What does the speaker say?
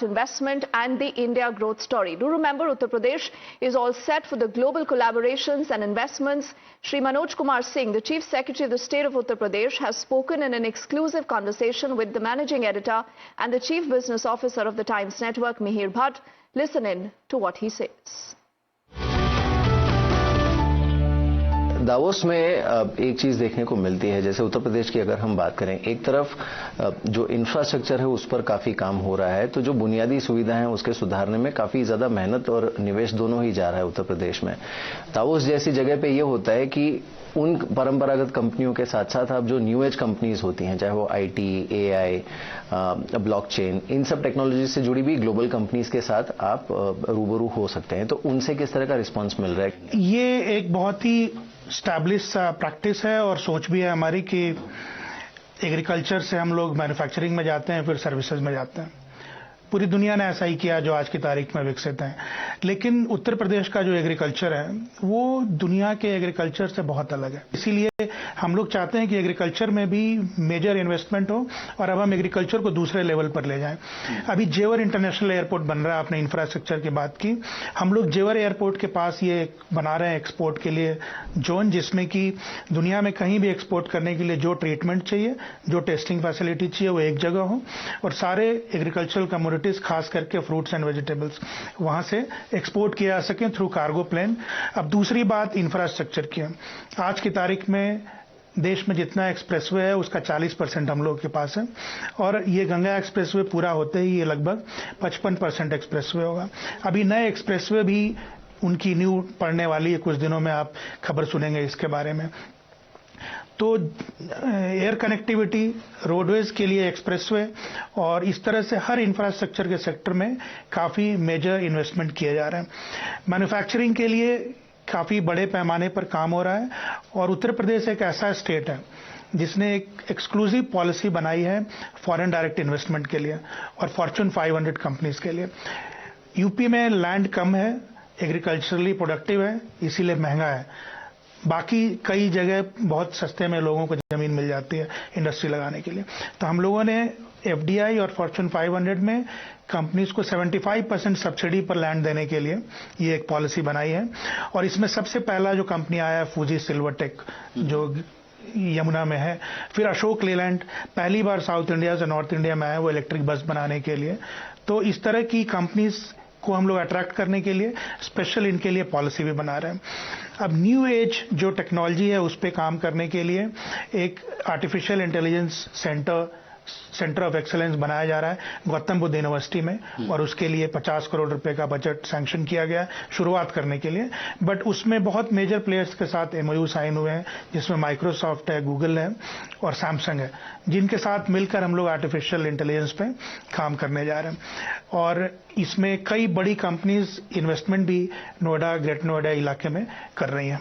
about investment and the India growth story. Do remember, Uttar Pradesh is all set for the global collaborations and investments. Shri Manoj Kumar Singh, the Chief Secretary of the State of Uttar Pradesh, has spoken in an exclusive conversation with the Managing Editor and the Chief Business Officer of the Times Network, Mihir Bhatt. Listen in to what he says. Davos में एक चीज देखने को मिलती है, जैसे उत्तर प्रदेश की अगर हम बात करें, एक तरफ जो इंफ्रास्ट्रक्चर है उस पर काफी काम हो रहा है, तो जो बुनियादी सुविधा है उसके सुधारने में काफी ज्यादा मेहनत और निवेश दोनों ही जा रहा है उत्तर प्रदेश में। दावोस जैसी जगह पे ये होता है कि उन परंपरागत कंपनियों के साथ साथ अब जो न्यू एज कंपनीज होती हैं, चाहे वो आईटी, एआई, ब्लॉकचेन, इन सब टेक्नोलॉजी से जुड़ी भी ग्लोबल कंपनीज के साथ आप रूबरू हो सकते हैं, तो उनसे किस तरह का रिस्पांस मिल रहा है? ये एक बहुत ही स्टैब्लिश प्रैक्टिस है और सोच भी है हमारी कि एग्रीकल्चर से हम लोग मैन्युफैक्चरिंग में जाते हैं, फिर सर्विसेज में जाते हैं। पूरी दुनिया ने ऐसा ही किया जो आज की तारीख में विकसित है। लेकिन उत्तर प्रदेश का जो एग्रीकल्चर है वो दुनिया के एग्रीकल्चर से बहुत अलग है। इसीलिए हम लोग चाहते हैं कि एग्रीकल्चर में भी मेजर इन्वेस्टमेंट हो और अब हम एग्रीकल्चर को दूसरे लेवल पर ले जाएं। अभी जेवर इंटरनेशनल एयरपोर्ट बन रहा है, आपने इंफ्रास्ट्रक्चर की बात की। हम लोग जेवर एयरपोर्ट के पास ये बना रहे हैं एक्सपोर्ट के लिए जोन, जिसमें कि दुनिया में कहीं भी एक्सपोर्ट करने के लिए जो ट्रीटमेंट चाहिए, जो टेस्टिंग फैसिलिटी चाहिए, वो एक जगह हो और सारे एग्रीकल्चरल कमोडिटीज, खास करके फ्रूट्स एंड वेजिटेबल्स, वहां से एक्सपोर्ट किया जा सके थ्रू कार्गो प्लेन। अब दूसरी बात इंफ्रास्ट्रक्चर की है। आज की तारीख में देश में जितना एक्सप्रेसवे है उसका 40% हम लोग के पास है और ये गंगा एक्सप्रेसवे पूरा होते ही ये लगभग 55% एक्सप्रेसवे होगा। अभी नए एक्सप्रेसवे भी उनकी न्यू पड़ने वाली है, कुछ दिनों में आप खबर सुनेंगे इसके बारे में। तो एयर कनेक्टिविटी, रोडवेज के लिए एक्सप्रेसवे और इस तरह से हर इंफ्रास्ट्रक्चर के सेक्टर में काफी मेजर इन्वेस्टमेंट किए जा रहे हैं। मैन्युफैक्चरिंग के लिए काफी बड़े पैमाने पर काम हो रहा है और उत्तर प्रदेश एक ऐसा स्टेट है जिसने एक एक्सक्लूसिव पॉलिसी बनाई है फॉरेन डायरेक्ट इन्वेस्टमेंट के लिए और फॉर्च्यून 500 कंपनीज के लिए। यूपी में लैंड कम है, एग्रीकल्चरली प्रोडक्टिव है, इसीलिए महंगा है। बाकी कई जगह बहुत सस्ते में लोगों को जमीन मिल जाती है इंडस्ट्री लगाने के लिए। तो हम लोगों ने एफडीआई और फॉर्च्यून 500 में कंपनीज को 75% सब्सिडी पर लैंड देने के लिए ये एक पॉलिसी बनाई है। और इसमें सबसे पहला जो कंपनी आया है फूजी सिल्वरटेक, जो यमुना में है। फिर अशोक लेलैंड पहली बार साउथ इंडिया से नॉर्थ इंडिया में आया, वो इलेक्ट्रिक बस बनाने के लिए। तो इस तरह की कंपनीज को हम लोग अट्रैक्ट करने के लिए स्पेशल इनके लिए पॉलिसी भी बना रहे हैं। अब न्यू एज जो टेक्नोलॉजी है उस पे काम करने के लिए एक artificial intelligence centre of excellence बनाया जा रहा है गौतम बुद्ध यूनिवर्सिटी में और उसके लिए 50 करोड़ रुपए का बजट सैंक्शन किया गया शुरुआत करने के लिए। बट उसमें बहुत मेजर प्लेयर्स के साथ एमओयू साइन हुए हैं, जिसमें माइक्रोसॉफ्ट है, गूगल है और सैमसंग है, जिनके साथ मिलकर हम लोग आर्टिफिशियल इंटेलिजेंस पे काम करने जा रहे हैं। और इसमें कई बड़ी कंपनीज इन्वेस्टमेंट भी नोएडा, ग्रेटर नोएडा इलाके में कर रही हैं।